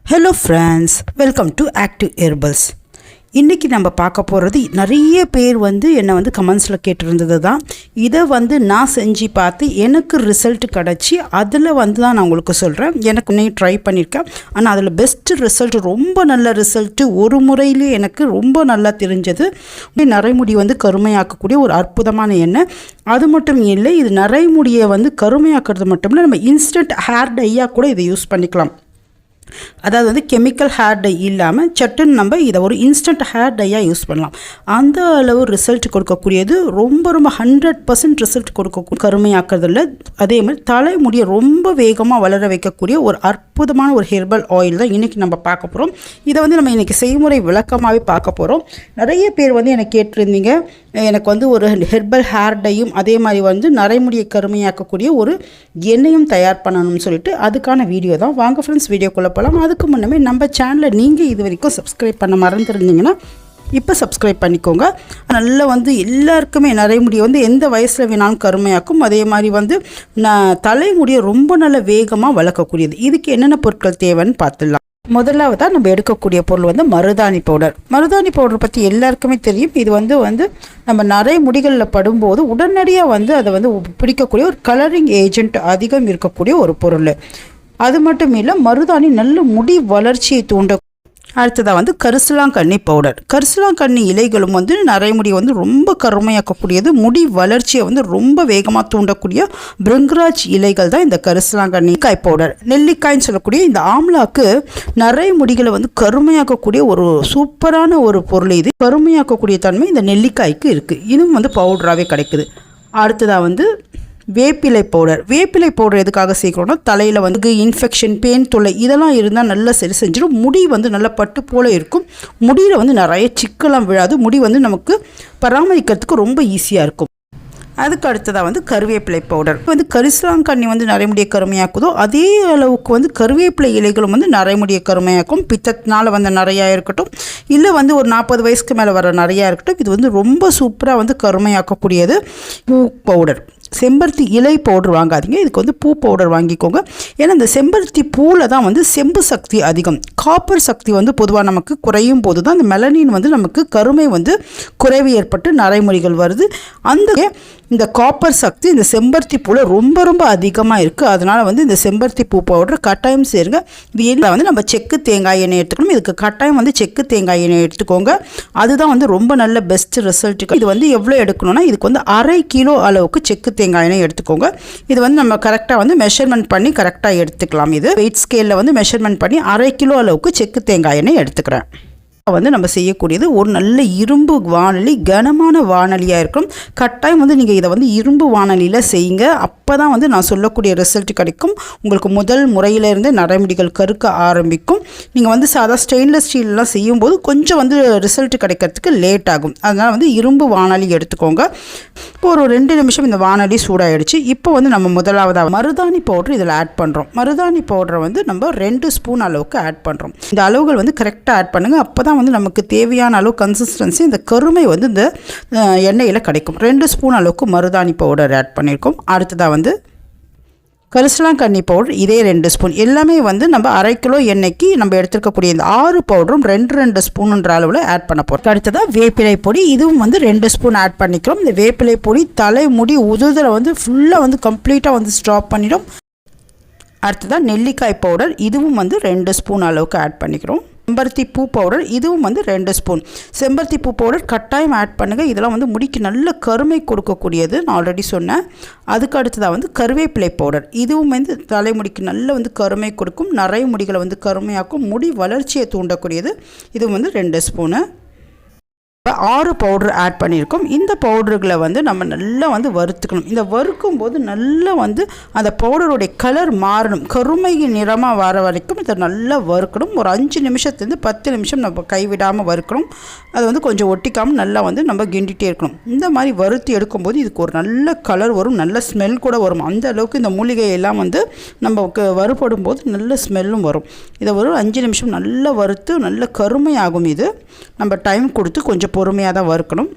Hello friends, welcome to Active Herbals. இன்றைக்கி நம்ம பார்க்க போகிறது நிறைய பேர் என்னை கமெண்ட்ஸில் கேட்டிருந்தது தான். இதை நான் செஞ்சு பார்த்து எனக்கு ரிசல்ட் கிடச்சி அதில் தான் நான் உங்களுக்கு சொல்கிறேன். எனக்கு இன்னும் ட்ரை பண்ணியிருக்கேன். ஆனால் அதில் பெஸ்ட்டு ரிசல்ட், ரொம்ப நல்ல ரிசல்ட்டு, ஒரு முறையிலே எனக்கு ரொம்ப நல்லா தெரிஞ்சது. நரைமுடி கருமையாக்கக்கூடிய ஒரு அற்புதமான எண்ணெய். அது மட்டும் இல்லை, இது நரைமுடியை கருமையாக்குறது மட்டும் இல்லை, நம்ம இன்ஸ்டன்ட் ஹேர் டையாக கூட இதை யூஸ் பண்ணிக்கலாம். அதாவது கெமிக்கல் ஹேர் டை இல்லாமல் சட்டுன்னு நம்ம இதை ஒரு இன்ஸ்டன்ட் ஹேர் டையாக யூஸ் பண்ணலாம். அந்த அளவு ரிசல்ட் கொடுக்கக்கூடியது, ரொம்ப 100% ரிசல்ட் கொடுக்க கருமையாக்குறதில்ல. அதே மாதிரி தலைமுடியை ரொம்ப வேகமாக வளர வைக்கக்கூடிய ஒரு அற்புதமான ஒரு ஹெர்பல் ஆயில் தான் இன்றைக்கி நம்ம பார்க்க போகிறோம். இதை நம்ம இன்றைக்கி செய்முறை விளக்கமாகவே பார்க்க போகிறோம். நிறைய பேர் எனக்கு கேட்டிருந்தீங்க, எனக்கு ஒரு ஹெர்பல் ஹேர் டையும் அதே மாதிரி நரைமுடியை கருமையாக்கக்கூடிய ஒரு எண்ணெயும் தயார் பண்ணணும்னு சொல்லிட்டு அதுக்கான வீடியோ தான். வாங்க ஃப்ரெண்ட்ஸ், வீடியோக்குள்ளே போகலாம். அதுக்கு முன்னமே நம்ம சேனலை நீங்கள் இது வரைக்கும் சப்ஸ்கிரைப் பண்ண மறந்துருந்தீங்கன்னா இப்போ சப்ஸ்கிரைப் பண்ணிக்கோங்க. நல்லா எல்லாருக்குமே நரைமுடியை எந்த வயசில் வேணாலும் கருமையாக்கும். அதே மாதிரி தலைமுடியை ரொம்ப நல்ல வேகமாக வளர்க்கக்கூடியது. இதுக்கு என்னென்ன பொருட்கள் தேவைன்னு பார்த்துடலாம். முதலாவதாக நம்ம எடுக்கக்கூடிய பொருள் மருதாணி பவுடர். மருதாணி பவுடர் பற்றி எல்லாருக்குமே தெரியும். இது நம்ம நிறைய முடிகளில் படும்போது உடனடியாக அதை பிடிக்கக்கூடிய ஒரு கலரிங் ஏஜென்ட் அதிகம் இருக்கக்கூடிய ஒரு பொருள். அது மட்டும் இல்லை, மருதாணி நல்ல முடி வளர்ச்சியை தூண்ட. அடுத்ததாக கரிசலாங்கண்ணி பவுடர். கரிசலாங்கண்ணி இலைகளும் நரைமுடி ரொம்ப கருமையாக்கக்கூடியது, முடி வளர்ச்சியை ரொம்ப வேகமாக தூண்டக்கூடிய பிருங்கராஜ் இலைகள் தான் இந்த கரிசலாங்கண்ணி காய் பவுடர். நெல்லிக்காய்ன்னு சொல்லக்கூடிய இந்த ஆம்லாக்கு நரைமுடிகளை கருமையாக்கக்கூடிய ஒரு சூப்பரான ஒரு பொருள். இது கருமையாக்கக்கூடிய தன்மை இந்த நெல்லிக்காய்க்கு இருக்குது. இதுவும் பவுடராகவே கிடைக்குது. அடுத்ததாக வேப்பிலை பவுடர். வேப்பிலை பவுடர் எதுக்காக சேர்க்குறோன்னா, தலையில் இன்ஃபெக்ஷன், பெயின் தொல்லை இதெல்லாம் இருந்தால் நல்லா சரி செஞ்சிடும். முடி நல்லா பட்டு போல் இருக்கும். முடியில் நிறைய சிக்கெல்லாம் விழாது. முடி நமக்கு பராமரிக்கிறதுக்கு ரொம்ப ஈஸியாக இருக்கும். அதுக்கு அடுத்ததாக கருவேப்பிலை பவுடர். கரிசலாங்கண்ணி நரைமுடியை கருமையாக்குதோ அதே அளவுக்கு கருவேப்பிலை இலைகளும் நரைமுடியை கருமையாக்கும். பித்தத்தினால் நிறையா இருக்கட்டும், இல்லை ஒரு 40 வயசுக்கு மேலே வர நிறையா இருக்கட்டும், இது ரொம்ப சூப்பராக கருமையாக்கக்கூடியது. பூ பவுடர். செம்பருத்தி இலை பவுடர் வாங்காதீங்க, இதுக்கு பூ பவுடர் வாங்கிக்கோங்க. ஏன்னா இந்த செம்பருத்தி பூவில் தான் செம்பு சக்தி அதிகம். காப்பர் சக்தி பொதுவாக நமக்கு குறையும் போது தான் இந்த மெலனின் நமக்கு கருமை குறைவு ஏற்பட்டு நரைமுடிகள் வருது. இந்த காப்பர் சக்தி இந்த செம்பருத்தி பூவில் ரொம்ப ரொம்ப அதிகமாக இருக்குது. அதனால் இந்த செம்பருத்தி பூ பவுடர் கட்டாயம் சேருங்க. இது எல்லாம் நம்ம செக்கு தேங்காய் எண்ணெய் எடுத்துக்கணும். இதுக்கு கட்டாயம் செக்கு தேங்காய் எண்ணெய் எடுத்துக்கோங்க. அதுதான் ரொம்ப நல்ல பெஸ்ட் ரிசல்ட்டுக்கு. இது எவ்வளோ எடுக்கணும்னா, இதுக்கு 1/2 கிலோ அளவுக்கு செக்கு தேங்காய் எண்ணெய் எடுத்துக்கோங்க. இது நம்ம கரெக்டாக மெஷர்மெண்ட் பண்ணி கரெக்டாக எடுத்துக்கலாம். இது வெயிட் ஸ்கேலில் மெஷர்மெண்ட் பண்ணி 1/2 கிலோ அளவுக்கு செக்கு தேங்காய் எண்ணெய் எடுத்துக்கிறேன். நம்ம செய்யக்கூடியது ஒரு நல்ல இரும்பு வானொலி, கனமான வானொலியாக இருக்கும். கட்டாயம் நீங்கள் இதை இரும்பு வானொலியில் செய்யுங்க. அப்போ தான் நான் சொல்லக்கூடிய ரிசல்ட் கிடைக்கும். உங்களுக்கு முதல் முறையிலேருந்து நரைமுடிகள் கருக்க ஆரம்பிக்கும். நீங்கள் சாதா ஸ்டெயின்லெஸ் ஸ்டீல்லாம் செய்யும்போது கொஞ்சம் ரிசல்ட் கிடைக்கிறதுக்கு லேட் ஆகும். அதனால் இரும்பு வானொலி எடுத்துக்கோங்க. இப்போ ஒரு 2 நிமிஷம் இந்த வானொலி சூடாகிடுச்சு. இப்போ நம்ம முதலாவதாக மருதாணி பவுடர் இதில் ஆட் பண்ணுறோம். மருதாணி பவுடரை நம்ம 2 ஸ்பூன் அளவுக்கு ஆட் பண்ணுறோம். இந்த அளவுகள் கரெக்டாக ஆட் பண்ணுங்கள். அப்போ தான் நமக்கு தேவையான அளவு கன்சிஸ்டன்சி, இந்த கருமை இந்த எண்ணெயில் கிடைக்கும். 2 ஸ்பூன் அளவுக்கு மருதாணி பவுடர் ஆட் பண்ணியிருக்கோம். அடுத்ததாக கரிசலாங்கண்ணி பவுடர் இதே 2 ஸ்பூன். எல்லாமே நம்ம 1/2 கிலோ எண்ணெய்க்கு நம்ம எடுத்துருக்கக்கூடிய இந்த 6 பவுடரும் 2 ஸ்பூனுன்ற அளவில் ஆட் பண்ண போகிறோம். அடுத்ததாக வேப்பிலை பொடி. இதுவும் 2 ஸ்பூன் ஆட் பண்ணிக்கிறோம். இந்த வேப்பிலை பொடி தலைமுடி உதுதலை ஃபுல்லாக கம்ப்ளீட்டாக ஸ்டாப் பண்ணிடும். அடுத்ததாக நெல்லிக்காய் பவுடர். இதுவும் 2 ஸ்பூன் அளவுக்கு ஆட் பண்ணிக்கிறோம். செம்பருத்தி பூ பவுடர். இதுவும் 2 ஸ்பூன். செம்பருத்தி பூ பவுடர் கட்டாயம் ஆட் பண்ணுங்கள். இதெல்லாம் முடிக்கு நல்ல கருமை கொடுக்கக்கூடியது, நான் ஆல்ரெடி சொன்னேன். அதுக்கு அடுத்ததாக கருவேப்பிலை பவுடர். இதுவும் தலைமுடிக்கு நல்ல கருமை கொடுக்கும். நிறைய முடிகளை கருமையாக்கும். முடி வளர்ச்சியை தூண்டக்கூடியது. இதுவும் 2 ஸ்பூனு. 6 பவுடர் ஆட் பண்ணியிருக்கோம். இந்த பவுடர்களை நம்ம நல்லா வறுத்துக்கணும். இந்த வறுக்கும் போது நல்லா அந்த பவுடருடைய கலர் மாறணும். கருமை நிறமாக வர வரைக்கும் இதை நல்லா வறுக்கணும். ஒரு 5 நிமிஷத்துலேருந்து 10 நிமிஷம் நம்ம கைவிடாமல் வறுக்கணும். அது கொஞ்சம் ஒட்டிக்காமல் நல்லா நம்ம கிண்டிகிட்டே இருக்கணும். இந்த மாதிரி வறுத்து எடுக்கும்போது இதுக்கு ஒரு நல்ல கலர் வரும், நல்ல ஸ்மெல் கூட வரும். அந்த அளவுக்கு இந்த மூலிகையெல்லாம் நமக்கு வறுபடும் போது நல்ல ஸ்மெல்லும் வரும். இதை ஒரு 5 நிமிஷம் நல்லா வறுத்து நல்ல கருமையாகும். இது நம்ம டைம் கொடுத்து கொஞ்சம் பொறுமையாக தான் வறுக்கணும்.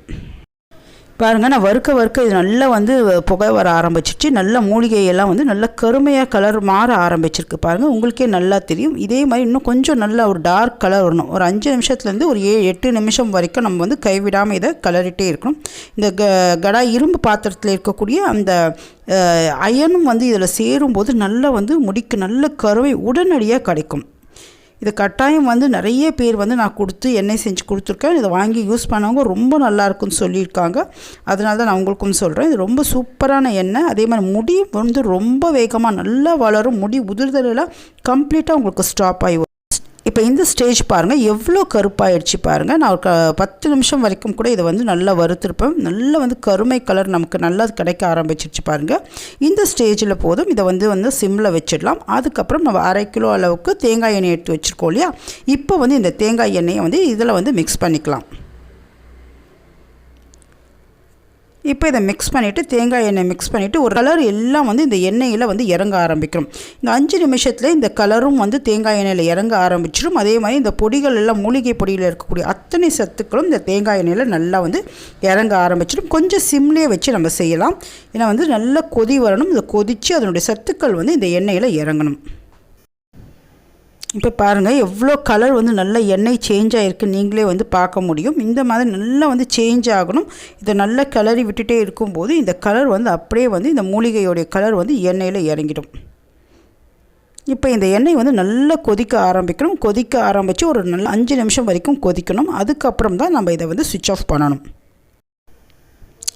பாருங்கள், நான் வறுக்க இது நல்லா வந்து புகை வர ஆரம்பிச்சிச்சு. நல்ல மூலிகையெல்லாம் வந்து நல்ல கருமையாக கலர் மாற ஆரம்பிச்சிருக்கு. பாருங்கள், உங்களுக்கே நல்லா தெரியும். இதே மாதிரி இன்னும் கொஞ்சம் நல்லா ஒரு டார்க் கலர் வரணும். ஒரு 5 நிமிஷத்துலேருந்து ஒரு 7-8 நிமிஷம் வரைக்கும் நம்ம வந்து கைவிடாமல் இதை கலரிட்டே இருக்கணும். இந்த கடா இரும்பு பாத்திரத்தில் இருக்கக்கூடிய அந்த அயனும் வந்து இதில் சேரும்போது நல்லா வந்து முடிக்கு நல்ல கருவை உடனடியாக கிடைக்கும். இது கட்டாயம் வந்து நிறைய பேர் வந்து நான் கொடுத்து எண்ணெய் செஞ்சு கொடுத்துருக்கேன். இதை வாங்கி யூஸ் பண்ணவங்க ரொம்ப நல்லாயிருக்குன்னு சொல்லியிருக்காங்க. அதனால தான் நான் உங்களுக்கும் சொல்கிறேன். இது ரொம்ப சூப்பரான எண்ணெய். அதே மாதிரி முடி வந்து ரொம்ப வேகமாக நல்லா வளரும். முடி உதிர்தலெல்லாம் கம்ப்ளீட்டாக உங்களுக்கு ஸ்டாப் ஆகி. இப்போ இந்த ஸ்டேஜ் பாருங்கள், எவ்வளோ கருப்பாயிடுச்சு பாருங்கள். நான் ஒரு 10 நிமிஷம் வரைக்கும் கூட இதை வந்து நல்லா வறுத்துருப்பேன். நல்லா வந்து கருமை கலர் நமக்கு நல்லா கிடைக்க ஆரம்பிச்சிருச்சு பாருங்கள். இந்த ஸ்டேஜில் போதும். இதை வந்து சிம்மில் வச்சிடலாம். அதுக்கப்புறம் நம்ம 1/2 கிலோ அளவுக்கு தேங்காய் எண்ணெய் எடுத்து வச்சுருக்கோம் இல்லையா. இப்போ வந்து இந்த தேங்காய் எண்ணெயை வந்து இதில் வந்து மிக்ஸ் பண்ணிக்கலாம். இப்போ இதை மிக்ஸ் பண்ணிவிட்டு தேங்காய் எண்ணெய் மிக்ஸ் பண்ணிவிட்டு ஒரு கலர் எல்லாம் வந்து இந்த எண்ணெயில் வந்து இறங்க ஆரம்பிக்கிறோம். இந்த 5 நிமிஷத்தில் இந்த கலரும் வந்து தேங்காய் எண்ணெயில் இறங்க ஆரம்பிச்சிடும். அதே மாதிரி இந்த பொடிகள் எல்லாம் மூலிகை பொடியில் இருக்கக்கூடிய அத்தனை சத்துக்களும் இந்த தேங்காய் எண்ணெயில் நல்லா வந்து இறங்க ஆரம்பிச்சிடும். கொஞ்சம் சிம்லேயே வச்சு நம்ம செய்யலாம். ஏன்னா வந்து நல்லா கொதி வரணும். இதை கொதித்து அதனுடைய சத்துக்கள் வந்து இந்த எண்ணெயில் இறங்கணும். இப்போ பாருங்கள், எவ்வளோ கலர் வந்து நல்ல எண்ணெய் சேஞ்ச் ஆகிருக்கு நீங்களே வந்து பார்க்க முடியும். இந்த மாதிரி நல்லா வந்து சேஞ்ச் ஆகணும். இதை நல்லா கிளறி விட்டுட்டே இருக்கும்போது இந்த கலர் வந்து அப்படியே வந்து இந்த மூலிகையோடைய கலர் வந்து எண்ணெயில் இறங்கிடும். இப்போ இந்த எண்ணெய் வந்து நல்லா கொதிக்க ஆரம்பிக்கணும். கொதிக்க ஆரம்பித்து ஒரு நல்ல 5 நிமிஷம் வரைக்கும் கொதிக்கணும். அதுக்கப்புறம் தான் நம்ம இதை வந்து சுவிட்ச் ஆஃப் பண்ணணும்.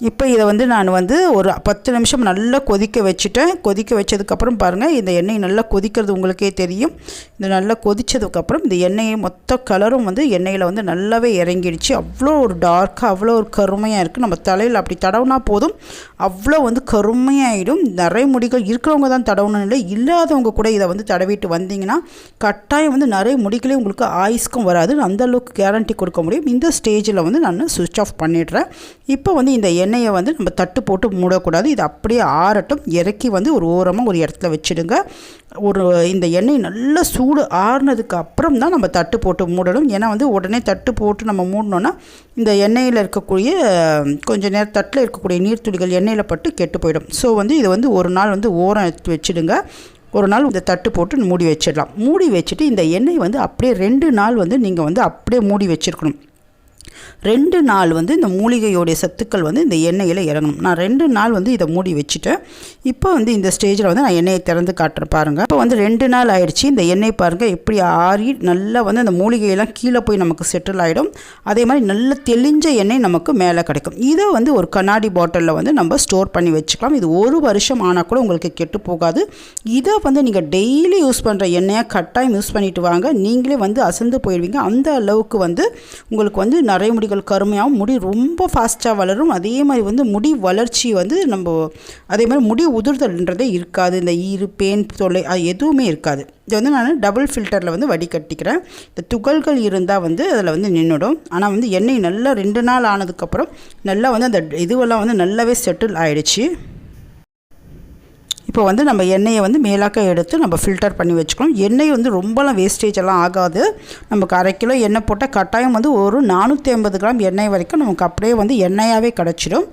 இப்போ இதை வந்து நான் வந்து ஒரு 10 நிமிஷம் நல்லா கொதிக்க வச்சுட்டேன். கொதிக்க வச்சதுக்கப்புறம் பாருங்கள், இந்த எண்ணெய் நல்லா கொதிக்கிறது உங்களுக்கே தெரியும். இந்த நல்லா கொதித்ததுக்கப்புறம் இந்த எண்ணெயை மொத்த கலரும் வந்து எண்ணெயில் வந்து நல்லாவே இறங்கிடுச்சு. அவ்வளோ ஒரு டார்க்காக அவ்வளோ ஒரு கருமையாக இருக்குது. நம்ம தலையில் அப்படி தடவுனா போதும், அவ்வளோ வந்து கருமையாகிடும். நிறைய முடிகள் இருக்கிறவங்க தான் தடவணும் இல்லை, இல்லாதவங்க கூட இதை வந்து தடவிட்டு வந்தீங்கன்னா கட்டாயம் வந்து நிறைய முடிகளே உங்களுக்கு ஆயுஸ்க்கும் வராது. அந்தளவுக்கு கேரண்டி கொடுக்க முடியும். இந்த ஸ்டேஜில் வந்து நான் சுவிட்ச் ஆஃப் பண்ணிடுறேன். இப்போ வந்து இந்த எண்ணெயை வந்து நம்ம தட்டு போட்டு மூடக்கூடாது. இது அப்படியே ஆறட்டும். இறக்கி வந்து ஒரு ஓரமாக ஒரு இடத்துல வச்சுடுங்க. இந்த எண்ணெய் நல்லா சூடு ஆறுனதுக்கு அப்புறம் தான் நம்ம தட்டு போட்டு மூடணும். ஏன்னா வந்து உடனே தட்டு போட்டு நம்ம மூடணுன்னா இந்த எண்ணெயில் இருக்கக்கூடிய கொஞ்சம் நேரம் தட்டில் இருக்கக்கூடிய நீர்த்துளிகள் எண்ணெயில் பட்டு கெட்டு போயிடும். ஸோ வந்து இது வந்து ஒரு நாள் வந்து ஓரம் எடுத்து வச்சுடுங்க. ஒரு நாள் இந்த தட்டு போட்டு மூடி வச்சிடலாம். மூடி வச்சுட்டு இந்த எண்ணெய் வந்து அப்படியே 2 நாள் வந்து நீங்கள் வந்து அப்படியே மூடி வச்சுருக்கணும். 2 நாள் வந்து இந்த மூலிகையோடைய சத்துக்கள் வந்து இந்த எண்ணெயில் இறங்கணும். நான் 2 நாள் வந்து இதை மூடி வச்சுட்டேன். இப்போ வந்து இந்த ஸ்டேஜில் வந்து நான் எண்ணெயை திறந்து காட்டுறேன் பாருங்கள். இப்போ வந்து 2 நாள் ஆயிடுச்சு. இந்த எண்ணெய் பாருங்கள் எப்படி ஆறி நல்லா வந்து அந்த மூலிகையெல்லாம் கீழே போய் நமக்கு செட்டில் ஆகிடும். அதே மாதிரி நல்ல தெளிஞ்ச எண்ணெய் நமக்கு மேலே கிடைக்கும். இதை வந்து ஒரு கண்ணாடி பாட்டிலில் வந்து நம்ம ஸ்டோர் பண்ணி வச்சுக்கலாம். இது 1 வருஷம் ஆனால் கூட உங்களுக்கு கெட்டு போகாது. இதை வந்து நீங்கள் டெய்லி யூஸ் பண்ணுற எண்ணெயை கட்டாயம் யூஸ் பண்ணிட்டு வாங்க. நீங்களே வந்து அசந்து போயிடுவீங்க. அந்த அளவுக்கு வந்து உங்களுக்கு வந்து நிறைய முடிகள் கருமையாகவும் முடி ரொம்ப ஃபாஸ்ட்டாக வளரும். அதே மாதிரி வந்து முடி வளர்ச்சி வந்து நம்ம அதே மாதிரி முடி உதிர்தல்ன்றதே இருக்காது. இந்த ஈறு பேன் தொல்லை அது எதுவுமே இருக்காது. இது வந்து நான் டபுள் ஃபில்டரில் வந்து வடிகட்டிக்கிறேன். இந்த துகள்கள் இருந்தால் வந்து அதில் வந்து நின்றுடும். ஆனால் வந்து எண்ணெய் நல்லா 2 நாள் ஆனதுக்கப்புறம் நல்லா வந்து அந்த இதுவெல்லாம் வந்து நல்லாவே செட்டில் ஆகிடுச்சு. இப்போ வந்து நம்ம எண்ணெயை வந்து மேலாக்க எடுத்து நம்ம ஃபில்டர் பண்ணி வச்சுக்கணும். எண்ணெய் வந்து ரொம்பலாம் வேஸ்டேஜ் எல்லாம் ஆகாது. நமக்கு 1/2 கிலோ எண்ணெய் போட்டால் கட்டாயம் வந்து ஒரு 450 கிராம் எண்ணெய் வரைக்கும் நமக்கு அப்படியே வந்து எண்ணெயாகவே கிடச்சிடும்.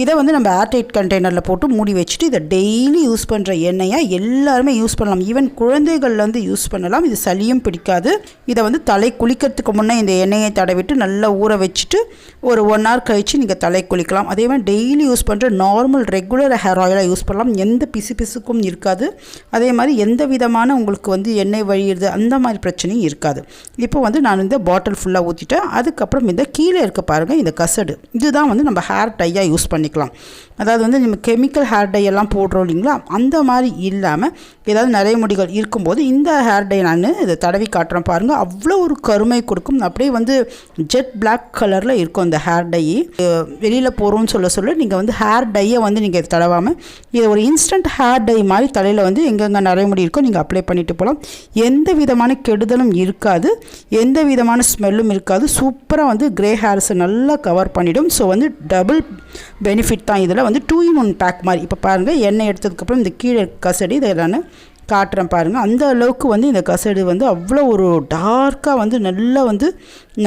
இதை வந்து நம்ம ஏர்டைட் கண்டெய்னரில் போட்டு மூடி வச்சுட்டு இதை டெய்லி யூஸ் பண்ணுற எண்ணெயாக எல்லாருமே யூஸ் பண்ணலாம். ஈவன் குழந்தைகள்லேருந்து யூஸ் பண்ணலாம். இது சளியும் பிடிக்காது. இதை வந்து தலை குளிக்கிறதுக்கு முன்னே இந்த எண்ணெயை தடவிட்டு நல்லா ஊற வச்சுட்டு ஒரு 1 hour கழித்து நீங்கள் தலை குளிக்கலாம். அதே மாதிரி டெய்லி யூஸ் பண்ணுற நார்மல் ரெகுலர் ஹேர் ஆயிலாக யூஸ் பண்ணலாம். எந்த பிசுக்கும் இருக்காது. அதே மாதிரி எந்த விதமான உங்களுக்கு வந்து எண்ணெய் வழியிறது அந்த மாதிரி பிரச்சனையும் இருக்காது. இப்போ வந்து நான் இந்த பாட்டில் ஃபுல்லாக ஊற்றிட்டேன். அதுக்கப்புறம் இந்த கீழே இருக்க பாருங்கள், இந்த கசடு இதுதான் வந்து நம்ம ஹேர் டையாக யூஸ் பண்ணிக்கலாம். அதாவது வந்து நம்ம கெமிக்கல் ஹேர் டை எல்லாம் போடுறோம் இல்லைங்களா, அந்த மாதிரி இல்லாமல் ஏதாவது நிறைய முடிகள் இருக்கும்போது இந்த ஹேர் டை நான் இதை தடவி காட்டுறேன் பாருங்கள். அவ்வளோ ஒரு கருமை கொடுக்கும். அப்படியே வந்து ஜெட் பிளாக் கலரில் இருக்கும் இந்த ஹேர் டை. வெளியில் போகிறோன்னு சொல்ல நீங்கள் வந்து ஹேர் டையை வந்து நீங்கள் தடவாமல் இதை ஒரு இன்ஸ்டன்ட் ஹேர் டை மாதிரி தலையில் வந்து எங்கெங்கே நிறைய முடி இருக்கோ நீங்கள் அப்ளை பண்ணிட்டு போகலாம். எந்த விதமான கெடுதலும் இருக்காது, எந்த விதமான ஸ்மெல்லும் இருக்காது. சூப்பராக வந்து கிரே ஹேர்ஸை நல்லா கவர் பண்ணிடும். ஸோ வந்து டபுள் பெனிஃபிட் தான். இதில் வந்து 2 in 1 பேக் மாதிரி. இப்போ பாருங்கள், எண்ணெய் எடுத்ததுக்கப்புறம் இந்த கீழே கசடி இதை நான் காட்டுறேன் பாருங்கள். அந்த அளவுக்கு வந்து இந்த கசடு வந்து அவ்வளோ ஒரு டார்க்காக வந்து நல்லா வந்து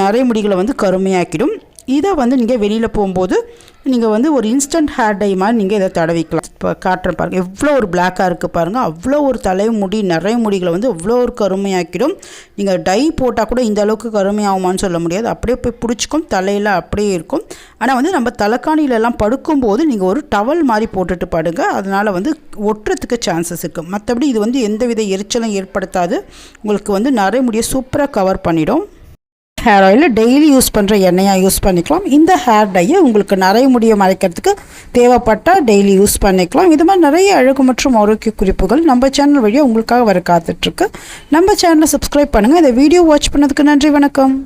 நிறைய முடிகளை வந்து கருமையாக்கிடும். இதை வந்து நீங்கள் வெளியில் போகும்போது நீங்கள் வந்து ஒரு இன்ஸ்டன்ட் ஹேர் டை மாதிரி நீங்கள் இதை தடவிக்கலாம். இப்போ காட்டுறேன் பாருங்கள், எவ்வளோ ஒரு பிளாக்காக இருக்குது பாருங்கள். அவ்வளோ ஒரு தலைமுடி நிறைய முடிகளை வந்து அவ்வளோ ஒரு கருமையாக்கிடும். நீங்கள் டை போட்டால் கூட இந்த அளவுக்கு கருமையாகுமான்னு சொல்ல முடியாது. அப்படியே போய் பிடிச்சிக்கும், தலையில் அப்படியே இருக்கும். ஆனால் வந்து நம்ம தலைக்காணிலெல்லாம் படுக்கும்போது நீங்கள் ஒரு டவல் மாதிரி போட்டுட்டு படுங்க. அதனால் வந்து ஒட்டுறதுக்கு சான்சஸ் இருக்குது. மற்றபடி இது வந்து எந்தவித எரிச்சலும் ஏற்படுத்தாது. உங்களுக்கு வந்து நிறைய முடியை சூப்பராக கவர் பண்ணிடும். ஹேர் ஆயில் டெய்லி யூஸ் பண்ணுற எண்ணெயாக யூஸ் பண்ணிக்கலாம். இந்த ஹேர் டையை உங்களுக்கு நிறைய முடியை மறைக்கிறதுக்கு தேவைப்பட்டால் டெய்லி யூஸ் பண்ணிக்கலாம். இது மாதிரி நிறைய அழகு மற்றும் ஆரோக்கிய குறிப்புகள் நம்ம சேனல் வழியாக உங்களுக்காக வர காத்துட்ருக்கு. நம்ம சேனலை சப்ஸ்கிரைப் பண்ணுங்கள். இந்த வீடியோ வாட்ச் பண்ணதுக்கு நன்றி, வணக்கம்.